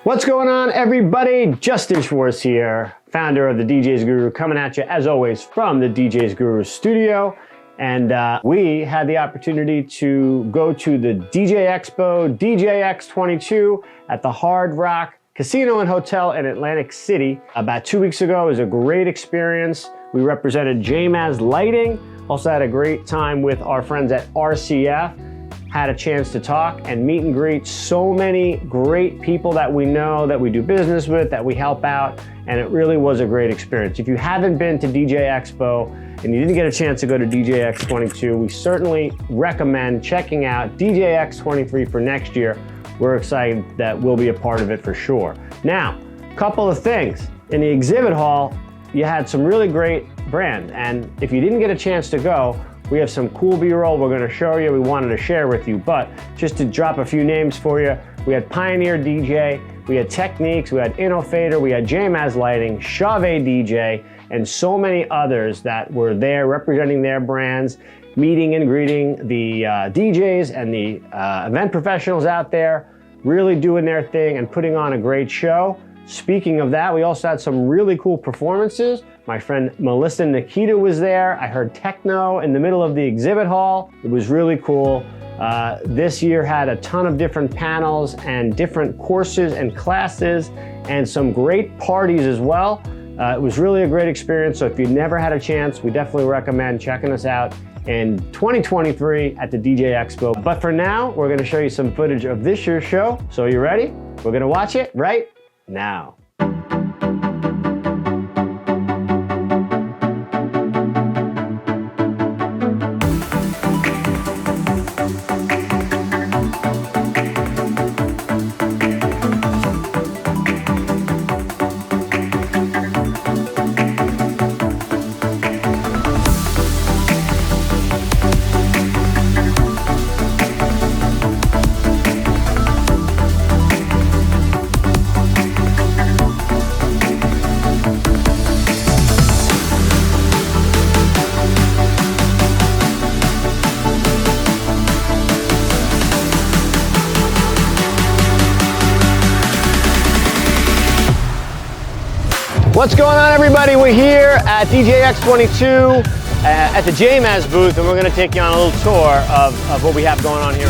What's going on, everybody? Justin Schwartz here, founder of the DJs Guru, coming at you as always from the DJs Guru studio. And we had the opportunity to go to the DJ Expo, DJX 22 at the Hard Rock Casino and Hotel in Atlantic City about 2 weeks ago. It was a great experience. We represented JMaz Lighting. Also had a great time with our friends at RCF. Had a chance to talk and meet and greet so many great people that we know, that we do business with, that we help out, and it really was a great experience. If you haven't been to DJ Expo and you didn't get a chance to go to DJX 22, we certainly recommend checking out DJX 23 for next year. We're excited that we'll be a part of it for sure. Now, a couple of things. In the exhibit hall, you had some really great brands, and if you didn't get a chance to go, we have some cool B-roll we're gonna show you, we wanted to share with you, but just to drop a few names for you, we had Pioneer DJ, we had Techniques, we had Innovator, we had JMaz Lighting, Chauvet DJ, and so many others that were there representing their brands, meeting and greeting the DJs and the event professionals out there, really doing their thing and putting on a great show. Speaking of that, we also had some really cool performances. My friend Melissa Nikita was there. I heard techno in the middle of the exhibit hall. It was really cool. This year had a ton of different panels and different courses and classes and some great parties as well. It was really a great experience. So if you never had a chance, we definitely recommend checking us out in 2023 at the DJ Expo. But for now, we're gonna show you some footage of this year's show. So are you ready? We're gonna watch it right now. What's going on, everybody? We're here at DJX 22 at the JMaz booth, and we're going to take you on a little tour of what we have going on here.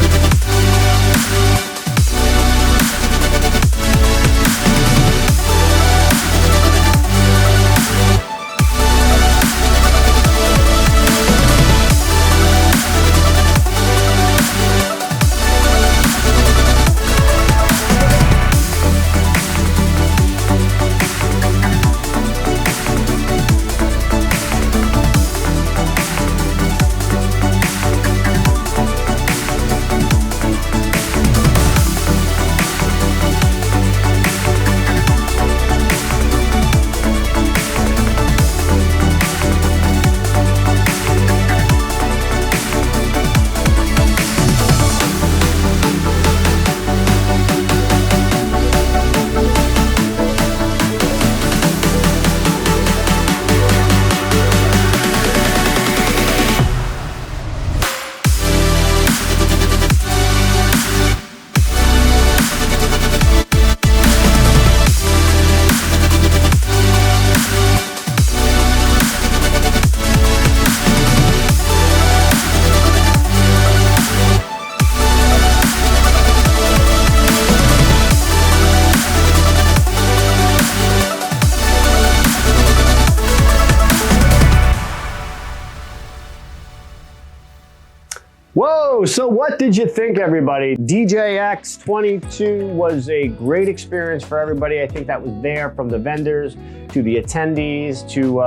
Whoa, so what did you think, everybody? DJX 22 was a great experience for everybody. I think that was there, from the vendors to the attendees to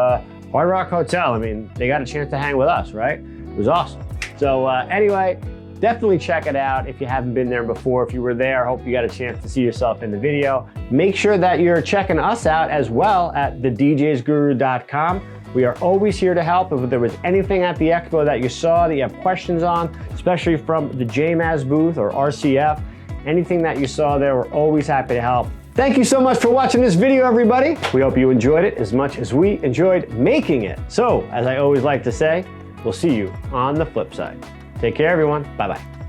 Hard Rock Hotel. I mean, they got a chance to hang with us, right? It was awesome. So anyway, definitely check it out if you haven't been there before. If you were there, I hope you got a chance to see yourself in the video. Make sure that you're checking us out as well at thedjsguru.com. We are always here to help. If there was anything at the Expo that you saw that you have questions on, especially from the JMaz booth or RCF, anything that you saw there, we're always happy to help. Thank you so much for watching this video, everybody. We hope you enjoyed it as much as we enjoyed making it. So, as I always like to say, we'll see you on the flip side. Take care, everyone. Bye-bye.